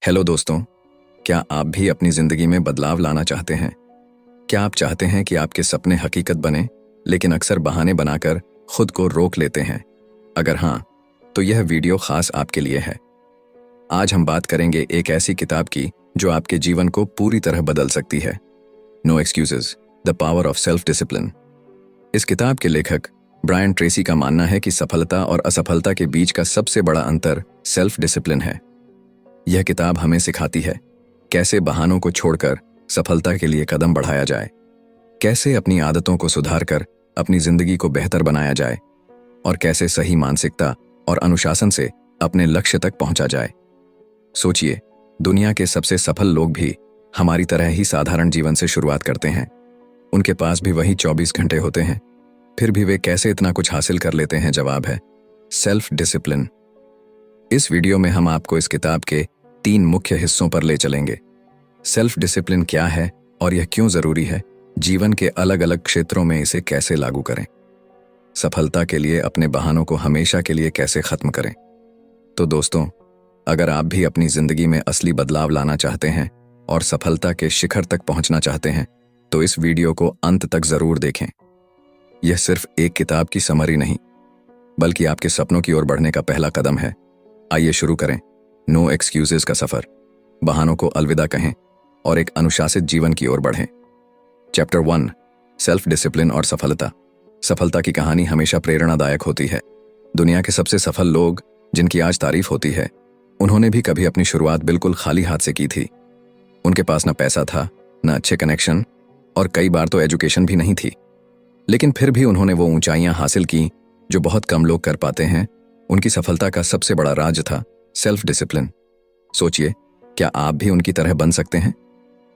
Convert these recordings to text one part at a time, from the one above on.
Hello दोस्तों, क्या आप भी अपनी जिंदगी में बदलाव लाना चाहते हैं? क्या आप चाहते हैं कि आपके सपने हकीकत बने, लेकिन अक्सर बहाने बनाकर खुद को रोक लेते हैं? अगर हाँ, तो यह वीडियो खास आपके लिए है। आज हम बात करेंगे एक ऐसी किताब की जो आपके जीवन को पूरी तरह बदल सकती है। No excuses, the power of self discipline. इस किताब के लेखक ब्रायन ट्रेसी का मानना है कि सफलता और असफलता के बीच का सबसे बड़ा अंतर सेल्फ डिसिप्लिन है। यह किताब हमें सिखाती है कैसे बहानों को छोड़कर सफलता के लिए कदम बढ़ाया जाए, कैसे अपनी आदतों को सुधारकर अपनी जिंदगी को बेहतर बनाया जाए और कैसे सही मानसिकता और अनुशासन से अपने लक्ष्य तक पहुंचा जाए। सोचिए, दुनिया के सबसे सफल लोग भी हमारी तरह ही साधारण जीवन से शुरुआत करते हैं। उनके पास भी वही 24 घंटे होते हैं, फिर भी वे कैसे इतना कुछ हासिल कर लेते हैं? जवाब है सेल्फ डिसिप्लिन। इस वीडियो में हम आपको इस किताब के 3 मुख्य हिस्सों पर ले चलेंगे। सेल्फ डिसिप्लिन क्या है और यह क्यों जरूरी है, जीवन के अलग अलग क्षेत्रों में इसे कैसे लागू करें, सफलता के लिए अपने बहानों को हमेशा के लिए कैसे खत्म करें। तो दोस्तों, अगर आप भी अपनी जिंदगी में असली बदलाव लाना चाहते हैं और सफलता के शिखर तक पहुंचना चाहते हैं, तो इस वीडियो को अंत तक जरूर देखें। यह सिर्फ एक किताब की समरी नहीं, बल्कि आपके सपनों की ओर बढ़ने का पहला कदम है। आइए शुरू करें नो एक्सक्यूजेस का सफर। बहानों को अलविदा कहें और एक अनुशासित जीवन की ओर बढ़ें। चैप्टर 1, सेल्फ डिसिप्लिन और सफलता। सफलता की कहानी हमेशा प्रेरणादायक होती है। दुनिया के सबसे सफल लोग जिनकी आज तारीफ होती है, उन्होंने भी कभी अपनी शुरुआत बिल्कुल खाली हाथ से की थी। उनके पास न पैसा था, न अच्छे कनेक्शन और कई बार तो एजुकेशन भी नहीं थी। लेकिन फिर भी उन्होंने वो ऊंचाइयां हासिल की जो बहुत कम लोग कर पाते हैं। उनकी सफलता का सबसे बड़ा राज था सेल्फ डिसिप्लिन। सोचिए, क्या आप भी उनकी तरह बन सकते हैं?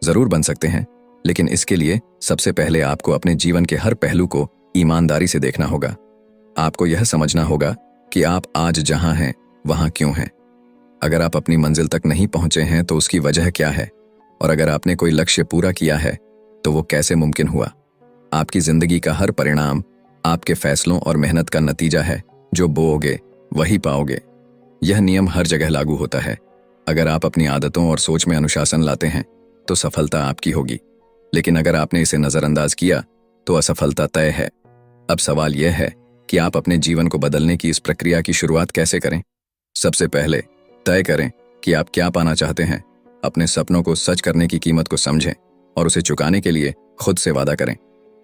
जरूर बन सकते हैं, लेकिन इसके लिए सबसे पहले आपको अपने जीवन के हर पहलू को ईमानदारी से देखना होगा। आपको यह समझना होगा कि आप आज जहां हैं वहां क्यों हैं। अगर आप अपनी मंजिल तक नहीं पहुंचे हैं तो उसकी वजह क्या है, और अगर आपने कोई लक्ष्य पूरा किया है तो वो कैसे मुमकिन हुआ। आपकी जिंदगी का हर परिणाम आपके फैसलों और मेहनत का नतीजा है। जो बोओगे वही पाओगे। यह नियम हर जगह लागू होता है। अगर आप अपनी आदतों और सोच में अनुशासन लाते हैं तो सफलता आपकी होगी, लेकिन अगर आपने इसे नजरअंदाज किया तो असफलता तय है। अब सवाल यह है कि आप अपने जीवन को बदलने की इस प्रक्रिया की शुरुआत कैसे करें। सबसे पहले तय करें कि आप क्या पाना चाहते हैं। अपने सपनों को सच करने की कीमत को समझें और उसे चुकाने के लिए खुद से वादा करें।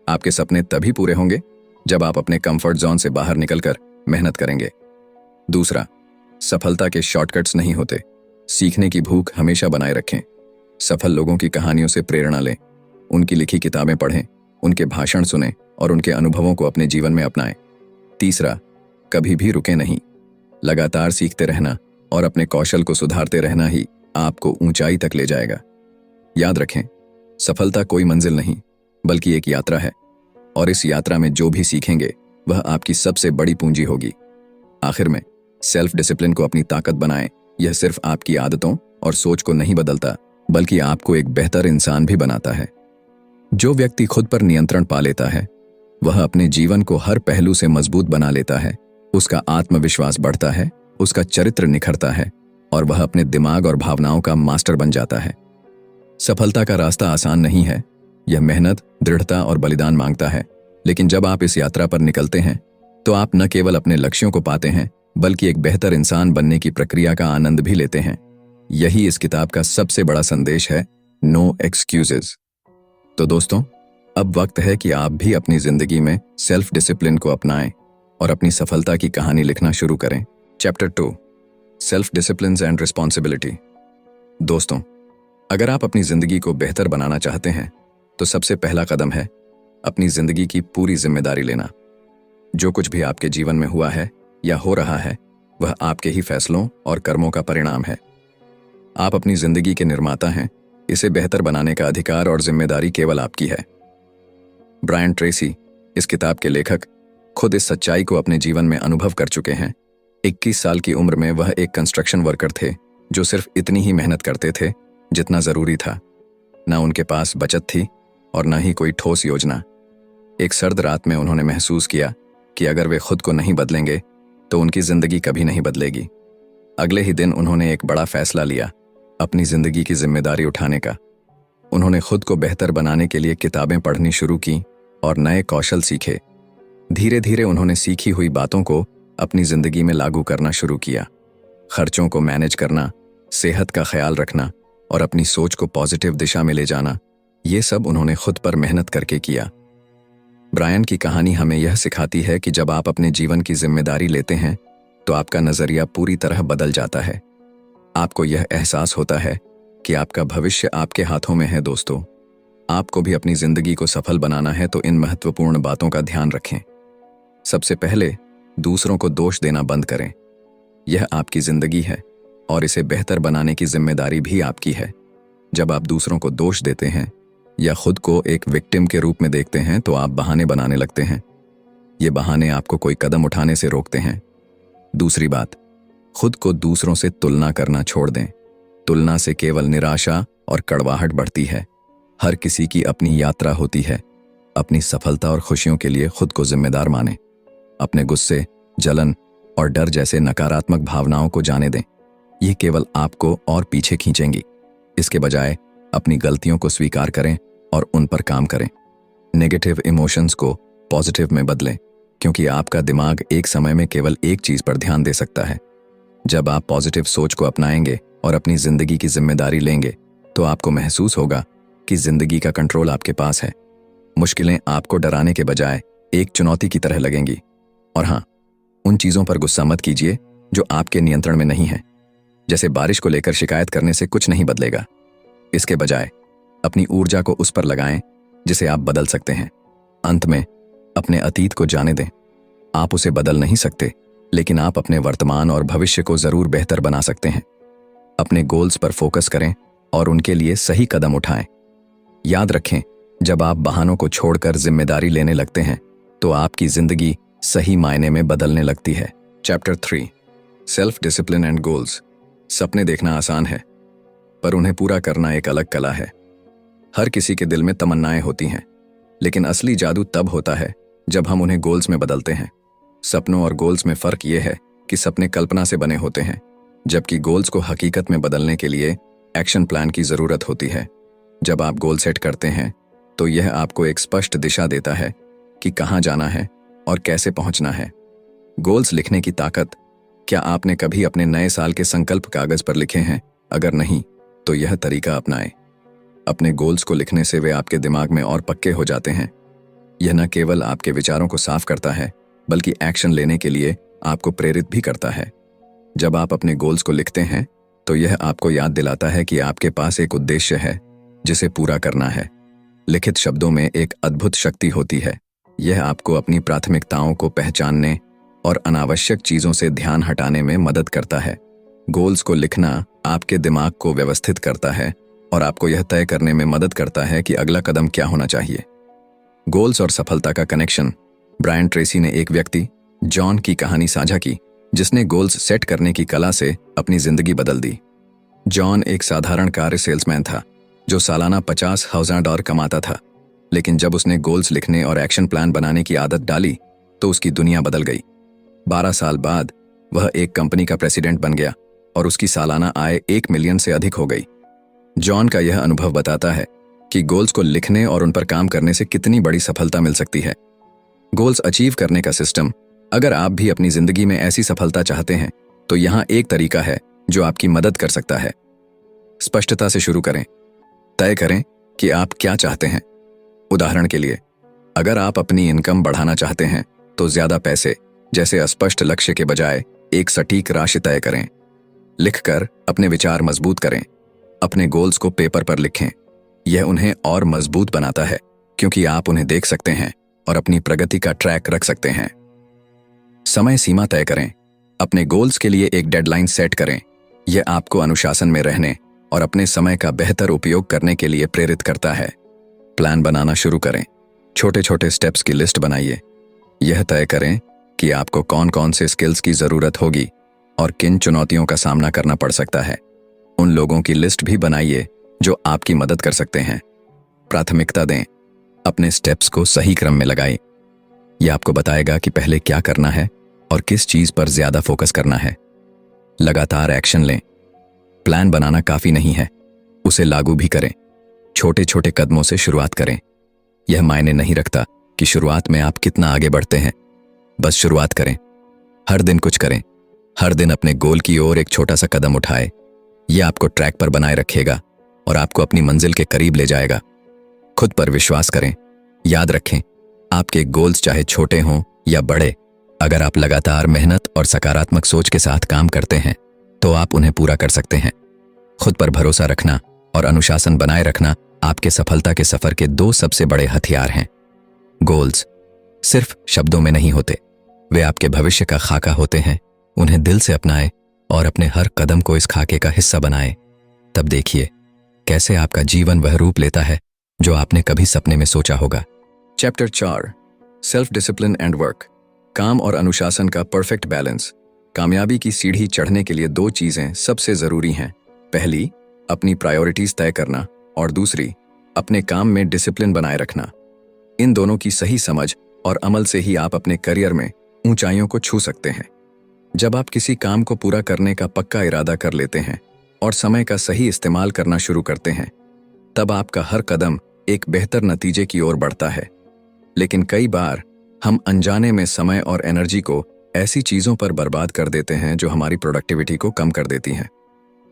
आपके सपने तभी पूरे होंगे जब आप अपने कंफर्ट जोन से बाहर निकलकर मेहनत करेंगे। दूसरा, सफलता के शॉर्टकट्स नहीं होते। सीखने की भूख हमेशा बनाए रखें। सफल लोगों की कहानियों से प्रेरणा लें, उनकी लिखी किताबें पढ़ें, उनके भाषण सुनें और उनके अनुभवों को अपने जीवन में अपनाएं। तीसरा, कभी भी रुके नहीं। लगातार सीखते रहना और अपने कौशल को सुधारते रहना ही आपको ऊंचाई तक ले जाएगा। याद रखें, सफलता कोई मंजिल नहीं, बल्कि एक यात्रा है, और इस यात्रा में जो भी सीखेंगे वह आपकी सबसे बड़ी पूंजी होगी। आखिर में, सेल्फ डिसिप्लिन को अपनी ताकत बनाएं। यह सिर्फ आपकी आदतों और सोच को नहीं बदलता, बल्कि आपको एक बेहतर इंसान भी बनाता है। जो व्यक्ति खुद पर नियंत्रण पा लेता है, वह अपने जीवन को हर पहलू से मजबूत बना लेता है। उसका आत्मविश्वास बढ़ता है, उसका चरित्र निखरता है और वह अपने दिमाग और भावनाओं का मास्टर बन जाता है। सफलता का रास्ता आसान नहीं है। यह मेहनत, दृढ़ता और बलिदान मांगता है। लेकिन जब आप इस यात्रा पर निकलते हैं तो आप न केवल अपने लक्ष्यों को पाते हैं, बल्कि एक बेहतर इंसान बनने की प्रक्रिया का आनंद भी लेते हैं। यही इस किताब का सबसे बड़ा संदेश है, नो एक्सक्यूजेस। तो दोस्तों, अब वक्त है कि आप भी अपनी जिंदगी में सेल्फ डिसिप्लिन को अपनाएं और अपनी सफलता की कहानी लिखना शुरू करें। Chapter 2, self discipline and responsibility. दोस्तों, अगर आप अपनी जिंदगी को बेहतर बनाना चाहते हैं तो सबसे पहला कदम है अपनी जिंदगी की पूरी जिम्मेदारी लेना। जो कुछ भी आपके जीवन में हुआ है या हो रहा है, वह आपके ही फैसलों और कर्मों का परिणाम है। आप अपनी जिंदगी के निर्माता हैं। इसे बेहतर बनाने का अधिकार और जिम्मेदारी केवल आपकी है। ब्रायन ट्रेसी, इस किताब के लेखक, खुद इस सच्चाई को अपने जीवन में अनुभव कर चुके हैं। 21 साल की उम्र में वह एक कंस्ट्रक्शन वर्कर थे जो सिर्फ इतनी ही मेहनत करते थे जितना जरूरी था। न उनके पास बचत थी और न ही कोई ठोस योजना। एक सर्द रात में उन्होंने महसूस किया कि अगर वे खुद को नहीं बदलेंगे तो उनकी जिंदगी कभी नहीं बदलेगी। अगले ही दिन उन्होंने एक बड़ा फैसला लिया। अपनी जिंदगी की जिम्मेदारी उठाने का। उन्होंने खुद को बेहतर बनाने के लिए किताबें पढ़नी शुरू की और नए कौशल सीखे। धीरे धीरे उन्होंने सीखी हुई बातों को अपनी जिंदगी में लागू करना शुरू किया। खर्चों को मैनेज करना, सेहत का ख्याल रखना और अपनी सोच को पॉजिटिव दिशा में ले जाना, ये सब उन्होंने खुद पर मेहनत करके किया। ब्रायन की कहानी हमें यह सिखाती है कि जब आप अपने जीवन की जिम्मेदारी लेते हैं तो आपका नजरिया पूरी तरह बदल जाता है। आपको यह एहसास होता है कि आपका भविष्य आपके हाथों में है। दोस्तों, आपको भी अपनी जिंदगी को सफल बनाना है तो इन महत्वपूर्ण बातों का ध्यान रखें। सबसे पहले, दूसरों को दोष देना बंद करें। यह आपकी जिंदगी है और इसे बेहतर बनाने की जिम्मेदारी भी आपकी है। जब आप दूसरों को दोष देते हैं या खुद को एक विक्टिम के रूप में देखते हैं तो आप बहाने बनाने लगते हैं। ये बहाने आपको कोई कदम उठाने से रोकते हैं। दूसरी बात, खुद को दूसरों से तुलना करना छोड़ दें। तुलना से केवल निराशा और कड़वाहट बढ़ती है। हर किसी की अपनी यात्रा होती है। अपनी सफलता और खुशियों के लिए खुद को जिम्मेदार मानें। अपने गुस्से, जलन और डर जैसे नकारात्मक भावनाओं को जाने दें। ये केवल आपको और पीछे खींचेंगी। इसके बजाय अपनी गलतियों को स्वीकार करें और उन पर काम करें। नेगेटिव इमोशंस को पॉजिटिव में बदलें, क्योंकि आपका दिमाग एक समय में केवल एक चीज पर ध्यान दे सकता है। जब आप पॉजिटिव सोच को अपनाएंगे और अपनी जिंदगी की जिम्मेदारी लेंगे तो आपको महसूस होगा कि जिंदगी का कंट्रोल आपके पास है। मुश्किलें आपको डराने के बजाय एक चुनौती की तरह लगेंगी। और हाँ, उन चीजों पर गुस्सा मत कीजिए जो आपके नियंत्रण में नहीं है। जैसे बारिश को लेकर शिकायत करने से कुछ नहीं बदलेगा। इसके बजाय अपनी ऊर्जा को उस पर लगाएं जिसे आप बदल सकते हैं। अंत में, अपने अतीत को जाने दें। आप उसे बदल नहीं सकते, लेकिन आप अपने वर्तमान और भविष्य को जरूर बेहतर बना सकते हैं। अपने गोल्स पर फोकस करें और उनके लिए सही कदम उठाएं। याद रखें, जब आप बहानों को छोड़कर जिम्मेदारी लेने लगते हैं तो आपकी जिंदगी सही मायने में बदलने लगती है। Chapter 3, self discipline and goals. सपने देखना आसान है, पर उन्हें पूरा करना एक अलग कला है। हर किसी के दिल में तमन्नाएं होती हैं, लेकिन असली जादू तब होता है जब हम उन्हें गोल्स में बदलते हैं। सपनों और गोल्स में फर्क यह है कि सपने कल्पना से बने होते हैं, जबकि गोल्स को हकीकत में बदलने के लिए एक्शन प्लान की जरूरत होती है। जब आप गोल सेट करते हैं तो यह आपको एक स्पष्ट दिशा देता है कि कहाँ जाना है और कैसे पहुंचना है। गोल्स लिखने की ताकत। क्या आपने कभी अपने नए साल के संकल्प कागज पर लिखे हैं? अगर नहीं, तो यह तरीका अपनाएं। अपने गोल्स को लिखने से वे आपके दिमाग में और पक्के हो जाते हैं। यह न केवल आपके विचारों को साफ करता है, बल्कि एक्शन लेने के लिए आपको प्रेरित भी करता है। जब आप अपने गोल्स को लिखते हैं तो यह आपको याद दिलाता है कि आपके पास एक उद्देश्य है जिसे पूरा करना है। लिखित शब्दों में एक अद्भुत शक्ति होती है। यह आपको अपनी प्राथमिकताओं को पहचानने और अनावश्यक चीजों से ध्यान हटाने में मदद करता है। गोल्स को लिखना आपके दिमाग को व्यवस्थित करता है और आपको यह तय करने में मदद करता है कि अगला कदम क्या होना चाहिए। गोल्स और सफलता का कनेक्शन। ब्रायन ट्रेसी ने एक व्यक्ति, जॉन की कहानी साझा की, जिसने गोल्स सेट करने की कला से अपनी जिंदगी बदल दी। जॉन एक साधारण कार सेल्समैन था जो सालाना $50,000 कमाता था, लेकिन जब उसने गोल्स लिखने और एक्शन प्लान बनाने की आदत डाली तो उसकी दुनिया बदल गई। 12 साल बाद वह एक कंपनी का प्रेसिडेंट बन गया और उसकी सालाना आय 1 मिलियन से अधिक हो गई। जॉन का यह अनुभव बताता है कि गोल्स को लिखने और उन पर काम करने से कितनी बड़ी सफलता मिल सकती है। गोल्स अचीव करने का सिस्टम। अगर आप भी अपनी जिंदगी में ऐसी सफलता चाहते हैं तो यहाँ एक तरीका है जो आपकी मदद कर सकता है। स्पष्टता से शुरू करें। तय करें कि आप क्या चाहते हैं। उदाहरण के लिए, अगर आप अपनी इनकम बढ़ाना चाहते हैं तो ज्यादा पैसे जैसे अस्पष्ट लक्ष्य के बजाय एक सटीक राशि तय करें। लिखकर अपने विचार मजबूत करें। अपने गोल्स को पेपर पर लिखें। यह उन्हें और मजबूत बनाता है क्योंकि आप उन्हें देख सकते हैं और अपनी प्रगति का ट्रैक रख सकते हैं। समय सीमा तय करें। अपने गोल्स के लिए एक डेडलाइन सेट करें। यह आपको अनुशासन में रहने और अपने समय का बेहतर उपयोग करने के लिए प्रेरित करता है। प्लान बनाना शुरू करें। छोटे छोटे स्टेप्स की लिस्ट बनाइए। यह तय करें कि आपको कौन कौन से स्किल्स की जरूरत होगी और किन चुनौतियों का सामना करना पड़ सकता है। उन लोगों की लिस्ट भी बनाइए जो आपकी मदद कर सकते हैं। प्राथमिकता दें। अपने स्टेप्स को सही क्रम में लगाएं। यह आपको बताएगा कि पहले क्या करना है और किस चीज पर ज्यादा फोकस करना है। लगातार एक्शन लें। प्लान बनाना काफी नहीं है, उसे लागू भी करें। छोटे छोटे कदमों से शुरुआत करें। यह मायने नहीं रखता कि शुरुआत में आप कितना आगे बढ़ते हैं, बस शुरुआत करें। हर दिन कुछ करें, हर दिन अपने गोल की ओर एक छोटा सा कदम उठाए। यह आपको ट्रैक पर बनाए रखेगा और आपको अपनी मंजिल के करीब ले जाएगा। खुद पर विश्वास करें। याद रखें, आपके गोल्स चाहे छोटे हों या बड़े, अगर आप लगातार मेहनत और सकारात्मक सोच के साथ काम करते हैं तो आप उन्हें पूरा कर सकते हैं। खुद पर भरोसा रखना और अनुशासन बनाए रखना आपके सफलता के सफर के दो सबसे बड़े हथियार हैं। गोल्स सिर्फ शब्दों में नहीं होते, वे आपके भविष्य का खाका होते हैं। उन्हें दिल से अपनाएं और अपने हर कदम को इस खाके का हिस्सा बनाएं। तब देखिए कैसे आपका जीवन वह रूप लेता है जो आपने कभी सपने में सोचा होगा। Chapter 4, self discipline and work. काम और अनुशासन का परफेक्ट बैलेंस। कामयाबी की सीढ़ी चढ़ने के लिए दो चीजें सबसे जरूरी हैं। पहली, अपनी प्रायोरिटीज तय करना, और दूसरी, अपने काम में डिसिप्लिन बनाए रखना। इन दोनों की सही समझ और अमल से ही आप अपने करियर में ऊंचाइयों को छू सकते हैं। जब आप किसी काम को पूरा करने का पक्का इरादा कर लेते हैं और समय का सही इस्तेमाल करना शुरू करते हैं, तब आपका हर कदम एक बेहतर नतीजे की ओर बढ़ता है। लेकिन कई बार हम अनजाने में समय और एनर्जी को ऐसी चीजों पर बर्बाद कर देते हैं जो हमारी प्रोडक्टिविटी को कम कर देती हैं।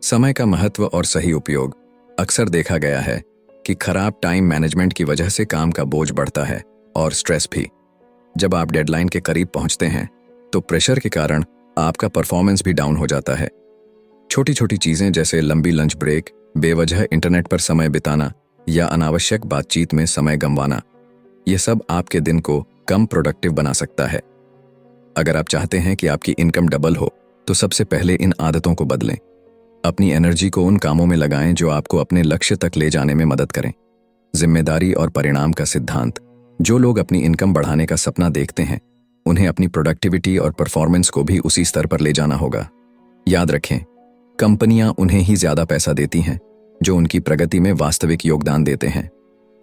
समय का महत्व और सही उपयोग। अक्सर देखा गया है कि खराब टाइम मैनेजमेंट की वजह से काम का बोझ बढ़ता है और स्ट्रेस भी। जब आप डेडलाइन के करीब पहुंचते हैं तो प्रेशर के कारण आपका परफॉर्मेंस भी डाउन हो जाता है। छोटी छोटी चीजें जैसे लंबी लंच ब्रेक, बेवजह इंटरनेट पर समय बिताना या अनावश्यक बातचीत में समय गंवाना, ये सब आपके दिन को कम प्रोडक्टिव बना सकता है। अगर आप चाहते हैं कि आपकी इनकम डबल हो तो सबसे पहले इन आदतों को बदलें। अपनी एनर्जी को उन कामों में लगाएं जो आपको अपने लक्ष्य तक ले जाने में मदद करें। जिम्मेदारी और परिणाम का सिद्धांत। जो लोग अपनी इनकम बढ़ाने का सपना देखते हैं, उन्हें अपनी प्रोडक्टिविटी और परफॉर्मेंस को भी उसी स्तर पर ले जाना होगा। याद रखें, कंपनियां उन्हें ही ज्यादा पैसा देती हैं जो उनकी प्रगति में वास्तविक योगदान देते हैं।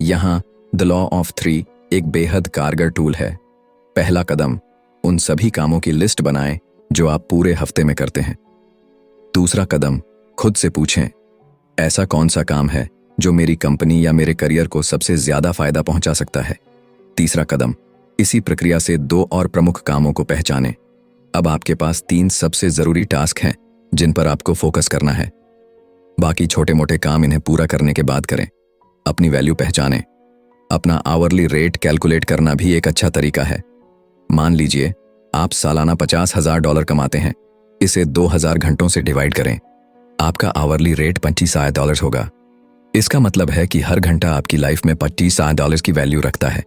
यहाँ द लॉ ऑफ 3 एक बेहद कारगर टूल है। पहला कदम, उन सभी कामों की लिस्ट बनाएं जो आप पूरे हफ्ते में करते हैं। दूसरा कदम, खुद से पूछें, ऐसा कौन सा काम है जो मेरी कंपनी या मेरे करियर को सबसे ज्यादा फायदा पहुंचा सकता है। तीसरा कदम, इसी प्रक्रिया से 2 और प्रमुख कामों को पहचानें। अब आपके पास 3 सबसे जरूरी टास्क हैं जिन पर आपको फोकस करना है। बाकी छोटे मोटे काम इन्हें पूरा करने के बाद करें। अपनी वैल्यू पहचानें। अपना आवरली रेट कैलकुलेट करना भी एक अच्छा तरीका है। मान लीजिए आप सालाना $50,000 कमाते हैं। इसे 2000 घंटों से डिवाइड करें। आपका आवरली रेट $25,000 होगा। इसका मतलब है कि हर घंटा आपकी लाइफ में $25,000 की वैल्यू रखता है।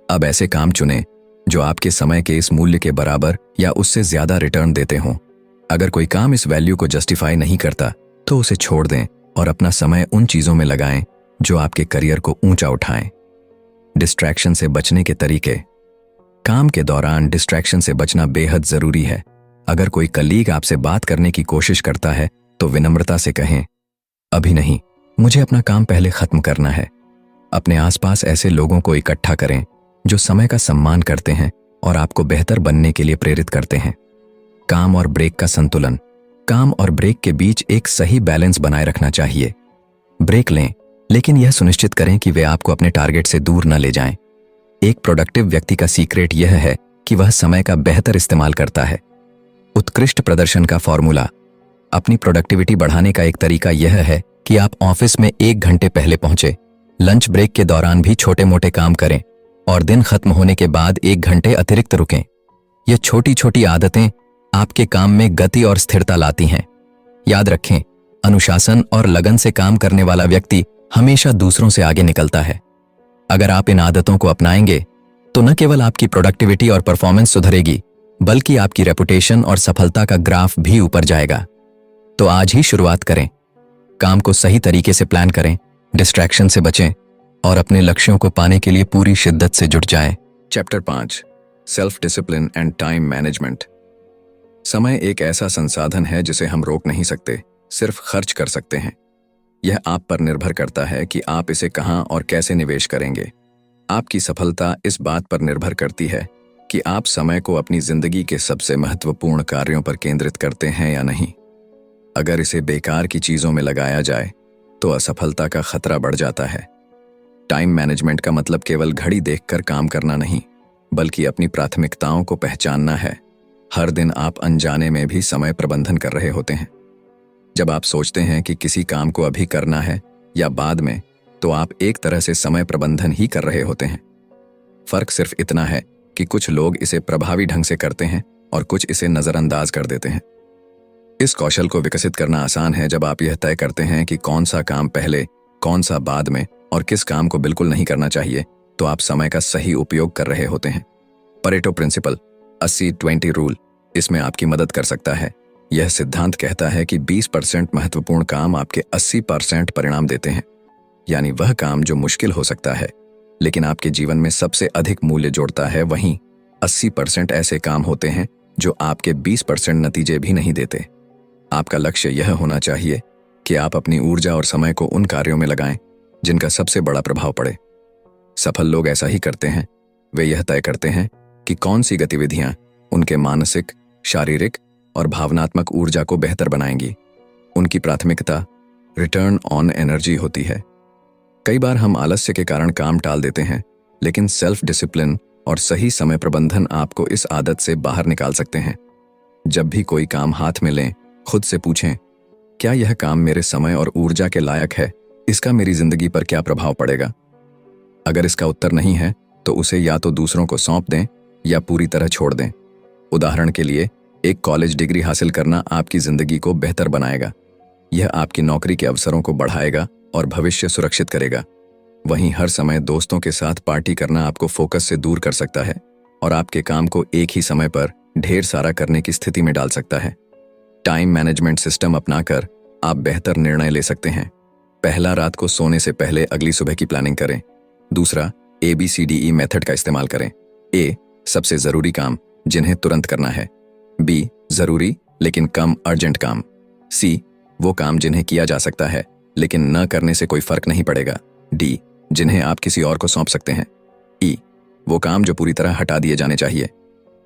अब ऐसे काम चुनें जो आपके समय के इस मूल्य के बराबर या उससे ज्यादा रिटर्न देते हों। अगर कोई काम इस वैल्यू को जस्टिफाई नहीं करता तो उसे छोड़ दें और अपना समय उन चीजों में लगाएं जो आपके करियर को ऊंचा उठाएं। डिस्ट्रैक्शन से बचने के तरीके। काम के दौरान डिस्ट्रैक्शन से बचना बेहद जरूरी है। अगर कोई कलीग आपसे बात करने की कोशिश करता है तो विनम्रता से कहें, अभी नहीं, मुझे अपना काम पहले खत्म करना है। अपने आसपास ऐसे लोगों को इकट्ठा करें जो समय का सम्मान करते हैं और आपको बेहतर बनने के लिए प्रेरित करते हैं। काम और ब्रेक का संतुलन। काम और ब्रेक के बीच एक सही बैलेंस बनाए रखना चाहिए। ब्रेक लें, लेकिन यह सुनिश्चित करें कि वे आपको अपने टारगेट से दूर न ले जाएं। एक प्रोडक्टिव व्यक्ति का सीक्रेट यह है कि वह समय का बेहतर इस्तेमाल करता है। उत्कृष्ट प्रदर्शन का फॉर्मूला। अपनी प्रोडक्टिविटी बढ़ाने का एक तरीका यह है कि आप ऑफिस में 1 घंटे पहले पहुंचे, लंच ब्रेक के दौरान भी छोटे मोटे काम करें और दिन खत्म होने के बाद 1 घंटे अतिरिक्त रुकें। ये छोटी छोटी आदतें आपके काम में गति और स्थिरता लाती हैं। याद रखें, अनुशासन और लगन से काम करने वाला व्यक्ति हमेशा दूसरों से आगे निकलता है। अगर आप इन आदतों को अपनाएंगे तो न केवल आपकी प्रोडक्टिविटी और परफॉर्मेंस सुधरेगी, बल्कि आपकी रेपुटेशन और सफलता का ग्राफ भी ऊपर जाएगा। तो आज ही शुरुआत करें। काम को सही तरीके से प्लान करें, डिस्ट्रैक्शन से बचें और अपने लक्ष्यों को पाने के लिए पूरी शिद्दत से जुट जाएं। Chapter 5, self discipline and time management. समय एक ऐसा संसाधन है जिसे हम रोक नहीं सकते, सिर्फ खर्च कर सकते हैं। यह आप पर निर्भर करता है कि आप इसे कहां और कैसे निवेश करेंगे। आपकी सफलता इस बात पर निर्भर करती है कि आप समय को अपनी जिंदगी के सबसे महत्वपूर्ण कार्यों पर केंद्रित करते हैं या नहीं। अगर इसे बेकार की चीजों में लगाया जाए तो असफलता का खतरा बढ़ जाता है। टाइम मैनेजमेंट का मतलब केवल घड़ी देखकर काम करना नहीं, बल्कि अपनी प्राथमिकताओं को पहचानना है। हर दिन आप अनजाने में भी समय प्रबंधन कर रहे होते हैं। जब आप सोचते हैं कि किसी काम को अभी करना है या बाद में, तो आप एक तरह से समय प्रबंधन ही कर रहे होते हैं। फर्क सिर्फ इतना है कि कुछ लोग इसे प्रभावी ढंग से करते हैं और कुछ इसे नजरअंदाज कर देते हैं। इस कौशल को विकसित करना आसान है जब आप यह तय करते हैं कि कौन सा काम पहले, कौन सा बाद में और किस काम को बिल्कुल नहीं करना चाहिए, तो आप समय का सही उपयोग कर रहे होते हैं। परेटो प्रिंसिपल 80-20 रूल इसमें आपकी मदद कर सकता है। यह सिद्धांत कहता है कि 20% महत्वपूर्ण काम आपके 80% परिणाम देते हैं। यानी वह काम जो मुश्किल हो सकता है लेकिन आपके जीवन में सबसे अधिक मूल्य जोड़ता है, वहीं 80% ऐसे काम होते हैं जो आपके 20% नतीजे भी नहीं देते। आपका लक्ष्य यह होना चाहिए कि आप अपनी ऊर्जा और समय को उन कार्यों में लगाएं जिनका सबसे बड़ा प्रभाव पड़े। सफल लोग ऐसा ही करते हैं। वे यह तय करते हैं कि कौन सी गतिविधियां उनके मानसिक, शारीरिक और भावनात्मक ऊर्जा को बेहतर बनाएंगी। उनकी प्राथमिकता रिटर्न ऑन एनर्जी होती है। कई बार हम आलस्य के कारण काम टाल देते हैं, लेकिन सेल्फ डिसिप्लिन और सही समय प्रबंधन आपको इस आदत से बाहर निकाल सकते हैं। जब भी कोई काम हाथ में लें, खुद से पूछें, क्या यह काम मेरे समय और ऊर्जा के लायक है? इसका मेरी जिंदगी पर क्या प्रभाव पड़ेगा? अगर इसका उत्तर नहीं है तो उसे या तो दूसरों को सौंप दें या पूरी तरह छोड़ दें। उदाहरण के लिए, एक कॉलेज डिग्री हासिल करना आपकी जिंदगी को बेहतर बनाएगा। यह आपकी नौकरी के अवसरों को बढ़ाएगा और भविष्य सुरक्षित करेगा। वहीं हर समय दोस्तों के साथ पार्टी करना आपको फोकस से दूर कर सकता है और आपके काम को एक ही समय पर ढेर सारा करने की स्थिति में डाल सकता है। टाइम मैनेजमेंट सिस्टम अपनाकर आप बेहतर निर्णय ले सकते हैं। पहला, रात को सोने से पहले अगली सुबह की प्लानिंग करें। दूसरा, ABCDE मेथड का इस्तेमाल करें। A, सबसे जरूरी काम जिन्हें तुरंत करना है। B, जरूरी लेकिन कम अर्जेंट काम। C, वो काम जिन्हें किया जा सकता है लेकिन न करने से कोई फर्क नहीं पड़ेगा। D, जिन्हें आप किसी और को सौंप सकते हैं। E, वो काम जो पूरी तरह हटा दिए जाने चाहिए।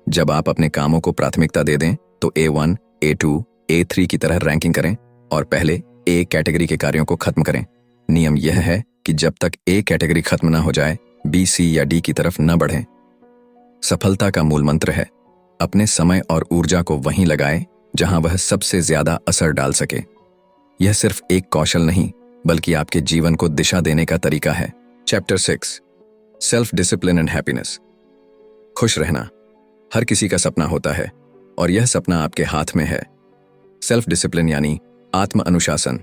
जब आप अपने कामों को प्राथमिकता दे दें तो A1, A2, A3 की तरह रैंकिंग करें और पहले A कैटेगरी के कार्यों को खत्म करें। नियम यह है कि जब तक A कैटेगरी खत्म न हो जाए, B, C या D की तरफ न बढ़ें। सफलता का मूल मंत्र है, अपने समय और ऊर्जा को वहीं लगाएं जहां वह सबसे ज्यादा असर डाल सके। यह सिर्फ एक कौशल नहीं, बल्कि आपके जीवन को दिशा देने का तरीका है। Chapter 6, self discipline and happiness. खुश रहना हर किसी का सपना होता है और यह सपना आपके हाथ में है। सेल्फ डिसिप्लिन यानी आत्म अनुशासन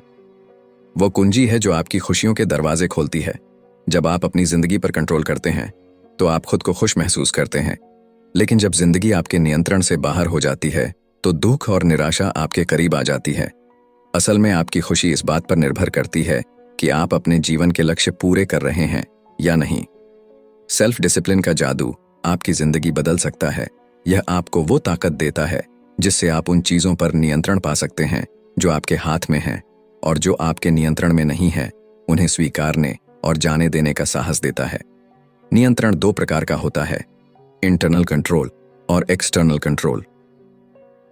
वो कुंजी है जो आपकी खुशियों के दरवाजे खोलती है। जब आप अपनी जिंदगी पर कंट्रोल करते हैं तो आप खुद को खुश महसूस करते हैं, लेकिन जब जिंदगी आपके नियंत्रण से बाहर हो जाती है तो दुख और निराशा आपके करीब आ जाती है। असल में आपकी खुशी इस बात पर निर्भर करती है कि आप अपने जीवन के लक्ष्य पूरे कर रहे हैं या नहीं। सेल्फ डिसिप्लिन का जादू आपकी जिंदगी बदल सकता है। यह आपको वो ताकत देता है जिससे आप उन चीजों पर नियंत्रण पा सकते हैं जो आपके हाथ में हैं, और जो आपके नियंत्रण में नहीं है उन्हें स्वीकारने और जाने देने का साहस देता है। नियंत्रण दो प्रकार का होता है, इंटरनल कंट्रोल और एक्सटर्नल कंट्रोल।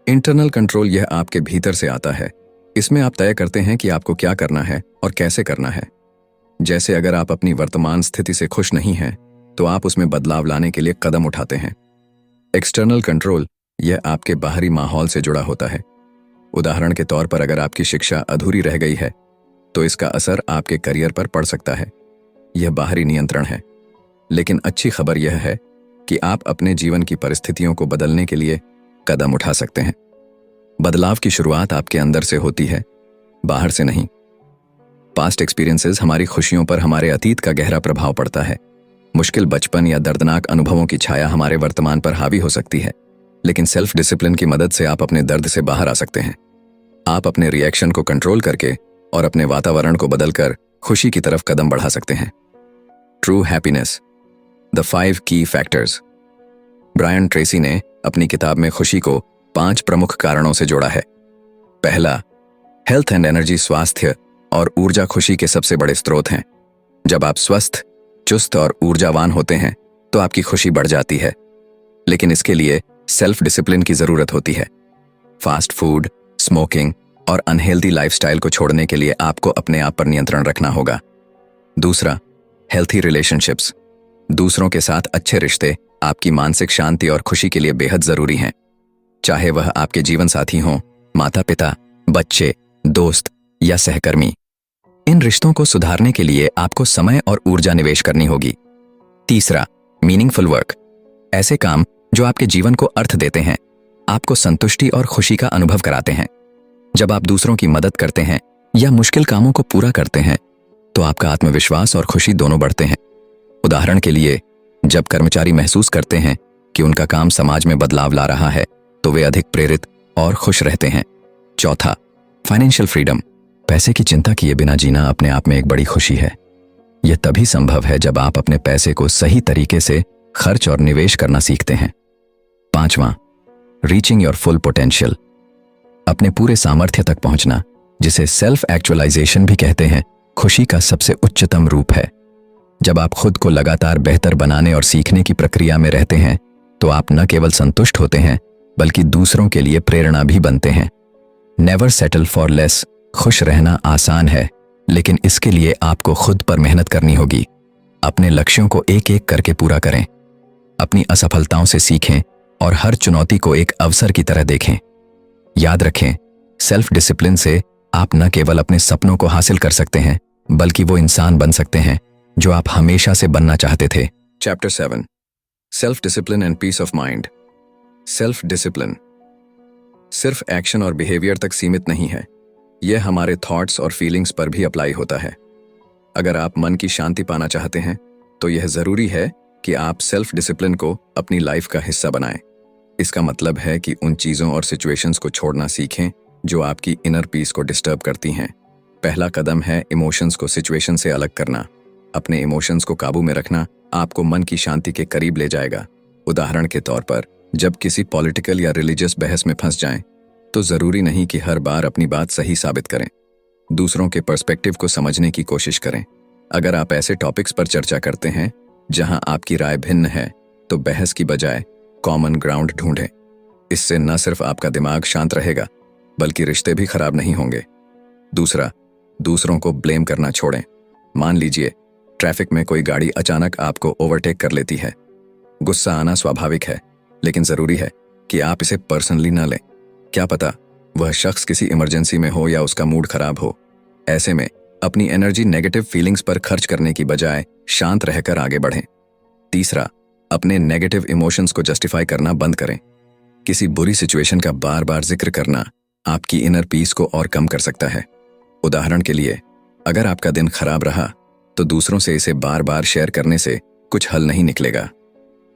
इंटरनल कंट्रोल यह आपके भीतर से आता है। इसमें आप तय करते हैं कि आपको क्या करना है और कैसे करना है। जैसे अगर आप अपनी वर्तमान स्थिति से खुश नहीं हैं तो आप उसमें बदलाव लाने के लिए कदम उठाते हैं। एक्सटर्नल कंट्रोल यह आपके बाहरी माहौल से जुड़ा होता है। उदाहरण के तौर पर, अगर आपकी शिक्षा अधूरी रह गई है तो इसका असर आपके करियर पर पड़ सकता है। यह बाहरी नियंत्रण है। लेकिन अच्छी खबर यह है कि आप अपने जीवन की परिस्थितियों को बदलने के लिए कदम उठा सकते हैं। बदलाव की शुरुआत आपके अंदर से होती है, बाहर से नहीं। पास्ट एक्सपीरियंसेस हमारी खुशियों पर हमारे अतीत का गहरा प्रभाव पड़ता है। मुश्किल बचपन या दर्दनाक अनुभवों की छाया हमारे वर्तमान पर हावी हो सकती है, लेकिन सेल्फ डिसिप्लिन की मदद से आप अपने दर्द से बाहर आ सकते हैं। आप अपने रिएक्शन को कंट्रोल करके और अपने वातावरण को बदलकर खुशी की तरफ कदम बढ़ा सकते हैं। ट्रू हैप्पीनेस, द 5 की फैक्टर्स। ब्रायन ट्रेसी ने अपनी किताब में खुशी को 5 प्रमुख कारणों से जोड़ा है। पहला, हेल्थ एंड एनर्जी। स्वास्थ्य और ऊर्जा खुशी के सबसे बड़े स्रोत हैं। जब आप स्वस्थ, चुस्त और ऊर्जावान होते हैं तो आपकी खुशी बढ़ जाती है, लेकिन इसके लिए सेल्फ डिसिप्लिन की जरूरत होती है। फास्ट फूड, स्मोकिंग और अनहेल्दी लाइफस्टाइल को छोड़ने के लिए आपको अपने आप पर नियंत्रण रखना होगा। दूसरा, हेल्थी रिलेशनशिप्स। दूसरों के साथ अच्छे रिश्ते आपकी मानसिक शांति और खुशी के लिए बेहद जरूरी हैं। चाहे वह आपके जीवन साथी हों, माता पिता, बच्चे, दोस्त या सहकर्मी। इन रिश्तों को सुधारने के लिए आपको समय और ऊर्जा निवेश करनी होगी। तीसरा, मीनिंगफुल वर्क। ऐसे काम जो आपके जीवन को अर्थ देते हैं, आपको संतुष्टि और खुशी का अनुभव कराते हैं। जब आप दूसरों की मदद करते हैं या मुश्किल कामों को पूरा करते हैं तो आपका आत्मविश्वास और खुशी दोनों बढ़ते हैं। उदाहरण के लिए, जब कर्मचारी महसूस करते हैं कि उनका काम समाज में बदलाव ला रहा है तो वे अधिक प्रेरित और खुश रहते हैं। चौथा, फाइनेंशियल फ्रीडम। पैसे की चिंता किए बिना जीना अपने आप में एक बड़ी खुशी है। यह तभी संभव है जब आप अपने पैसे को सही तरीके से खर्च और निवेश करना सीखते हैं। पांचवां, रीचिंग योर फुल पोटेंशियल। अपने पूरे सामर्थ्य तक पहुंचना, जिसे सेल्फ एक्चुअलाइजेशन भी कहते हैं, खुशी का सबसे उच्चतम रूप है। जब आप खुद को लगातार बेहतर बनाने और सीखने की प्रक्रिया में रहते हैं तो आप न केवल संतुष्ट होते हैं बल्कि दूसरों के लिए प्रेरणा भी बनते हैं। Never settle for less. खुश रहना आसान है, लेकिन इसके लिए आपको खुद पर मेहनत करनी होगी। अपने लक्ष्यों को एक एक करके पूरा करें, अपनी असफलताओं से सीखें और हर चुनौती को एक अवसर की तरह देखें। याद रखें, सेल्फ डिसिप्लिन से आप न केवल अपने सपनों को हासिल कर सकते हैं बल्कि वो इंसान बन सकते हैं जो आप हमेशा से बनना चाहते थे। Chapter 7, self discipline and peace of mind. Self discipline सिर्फ एक्शन और बिहेवियर तक सीमित नहीं है, यह हमारे थॉट्स और फीलिंग्स पर भी अप्लाई होता है। अगर आप मन की शांति पाना चाहते हैं तो यह जरूरी है कि आप सेल्फ डिसिप्लिन को अपनी लाइफ का हिस्सा बनाएं। इसका मतलब है कि उन चीज़ों और सिचुएशंस को छोड़ना सीखें जो आपकी इनर पीस को डिस्टर्ब करती हैं। पहला कदम है इमोशंस को सिचुएशन से अलग करना। अपने इमोशंस को काबू में रखना आपको मन की शांति के करीब ले जाएगा। उदाहरण के तौर पर, जब किसी पॉलिटिकल या रिलीजियस बहस में फंस जाएं, तो जरूरी नहीं कि हर बार अपनी बात सही साबित करें। दूसरों के पर्सपेक्टिव को समझने की कोशिश करें। अगर आप ऐसे टॉपिक्स पर चर्चा करते हैं जहां आपकी राय भिन्न है तो बहस की बजाय कॉमन ग्राउंड ढूंढें। इससे न सिर्फ आपका दिमाग शांत रहेगा बल्कि रिश्ते भी खराब नहीं होंगे। दूसरा, दूसरों को ब्लेम करना छोड़ें। मान लीजिए ट्रैफिक में कोई गाड़ी अचानक आपको ओवरटेक कर लेती है। गुस्सा आना स्वाभाविक है, लेकिन जरूरी है कि आप इसे पर्सनली न लें। क्या पता वह शख्स किसी इमरजेंसी में हो या उसका मूड खराब हो। ऐसे में अपनी एनर्जी नेगेटिव फीलिंग्स पर खर्च करने की बजाय शांत रहकर आगे बढ़ें। तीसरा, अपने नेगेटिव इमोशंस को जस्टिफाई करना बंद करें। किसी बुरी सिचुएशन का बार बार जिक्र करना आपकी इनर पीस को और कम कर सकता है। उदाहरण के लिए, अगर आपका दिन खराब रहा तो दूसरों से इसे बार बार शेयर करने से कुछ हल नहीं निकलेगा,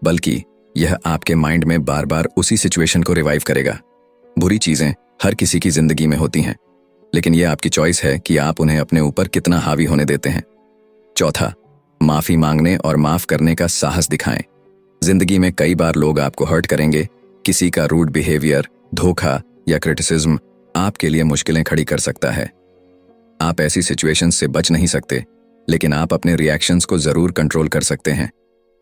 बल्कि यह आपके माइंड में बार बार उसी सिचुएशन को रिवाइव करेगा। बुरी चीजें हर किसी की जिंदगी में होती हैं, लेकिन यह आपकी चॉइस है कि आप उन्हें अपने ऊपर कितना हावी होने देते हैं। चौथा, माफी मांगने और माफ करने का साहस दिखाएं। जिंदगी में कई बार लोग आपको हर्ट करेंगे। किसी का रूड बिहेवियर, धोखा या क्रिटिसिज्म आपके लिए मुश्किलें खड़ी कर सकता है। आप ऐसी सिचुएशंस से बच नहीं सकते, लेकिन आप अपने रिएक्शंस को जरूर कंट्रोल कर सकते हैं।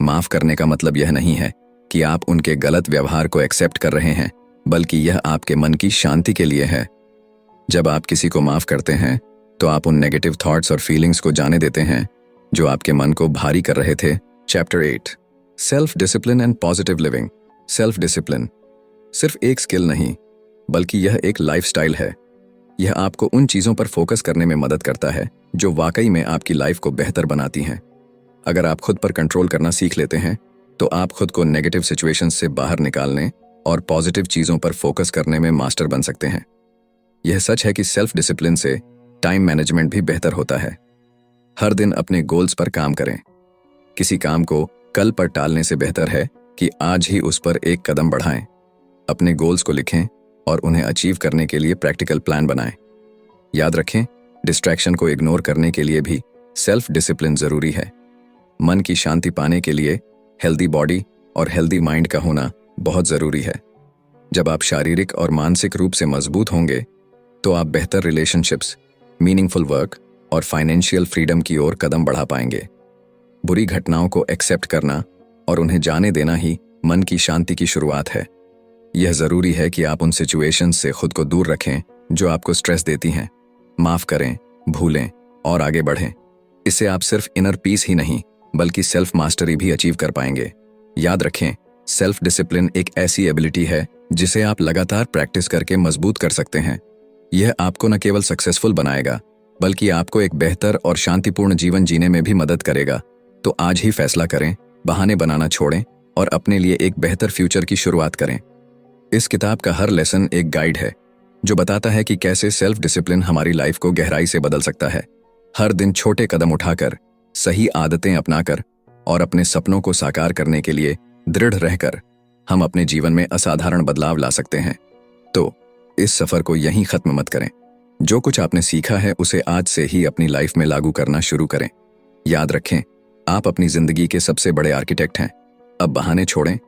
माफ करने का मतलब यह नहीं है कि आप उनके गलत व्यवहार को एक्सेप्ट कर रहे हैं, बल्कि यह आपके मन की शांति के लिए है। जब आप किसी को माफ करते हैं तो आप उन नेगेटिव थॉट्स और फीलिंग्स को जाने देते हैं जो आपके मन को भारी कर रहे थे। Chapter 8, self discipline and positive living. Self discipline सिर्फ एक स्किल नहीं, बल्कि यह एक लाइफस्टाइल है। यह आपको उन चीज़ों पर फोकस करने में मदद करता है जो वाकई में आपकी लाइफ को बेहतर बनाती हैं। अगर आप खुद पर कंट्रोल करना सीख लेते हैं तो आप खुद को नेगेटिव सिचुएशंस से बाहर निकालने और पॉजिटिव चीज़ों पर फोकस करने में मास्टर बन सकते हैं। यह सच है कि सेल्फ डिसिप्लिन से टाइम मैनेजमेंट भी बेहतर होता है। हर दिन अपने गोल्स पर काम करें। किसी काम को कल पर टालने से बेहतर है कि आज ही उस पर एक कदम बढ़ाएं। अपने गोल्स को लिखें और उन्हें अचीव करने के लिए प्रैक्टिकल प्लान बनाएं। याद रखें, डिस्ट्रैक्शन को इग्नोर करने के लिए भी सेल्फ डिसिप्लिन जरूरी है। मन की शांति पाने के लिए हेल्दी बॉडी और हेल्दी माइंड का होना बहुत जरूरी है। जब आप शारीरिक और मानसिक रूप से मजबूत होंगे तो आप बेहतर रिलेशनशिप्स, मीनिंगफुल वर्क और फाइनेंशियल फ्रीडम की ओर कदम बढ़ा पाएंगे। बुरी घटनाओं को एक्सेप्ट करना और उन्हें जाने देना ही मन की शांति की शुरुआत है। यह जरूरी है कि आप उन सिचुएशंस से खुद को दूर रखें जो आपको स्ट्रेस देती हैं। माफ करें, भूलें और आगे बढ़ें। इससे आप सिर्फ इनर पीस ही नहीं बल्कि सेल्फ मास्टरी भी अचीव कर पाएंगे। याद रखें, सेल्फ डिसिप्लिन एक ऐसी एबिलिटी है जिसे आप लगातार प्रैक्टिस करके मजबूत कर सकते हैं। यह आपको न केवल सक्सेसफुल बनाएगा बल्कि आपको एक बेहतर और शांतिपूर्ण जीवन जीने में भी मदद करेगा। तो आज ही फैसला करें, बहाने बनाना छोड़ें और अपने लिए एक बेहतर फ्यूचर की शुरुआत करें। इस किताब का हर लेसन एक गाइड है जो बताता है कि कैसे सेल्फ डिसिप्लिन हमारी लाइफ को गहराई से बदल सकता है। हर दिन छोटे कदम उठाकर, सही आदतें अपनाकर और अपने सपनों को साकार करने के लिए दृढ़ रहकर हम अपने जीवन में असाधारण बदलाव ला सकते हैं। तो इस सफर को यहीं खत्म मत करें। जो कुछ आपने सीखा है उसे आज से ही अपनी लाइफ में लागू करना शुरू करें। याद रखें, आप अपनी जिंदगी के सबसे बड़े आर्किटेक्ट हैं। अब बहाने छोड़ें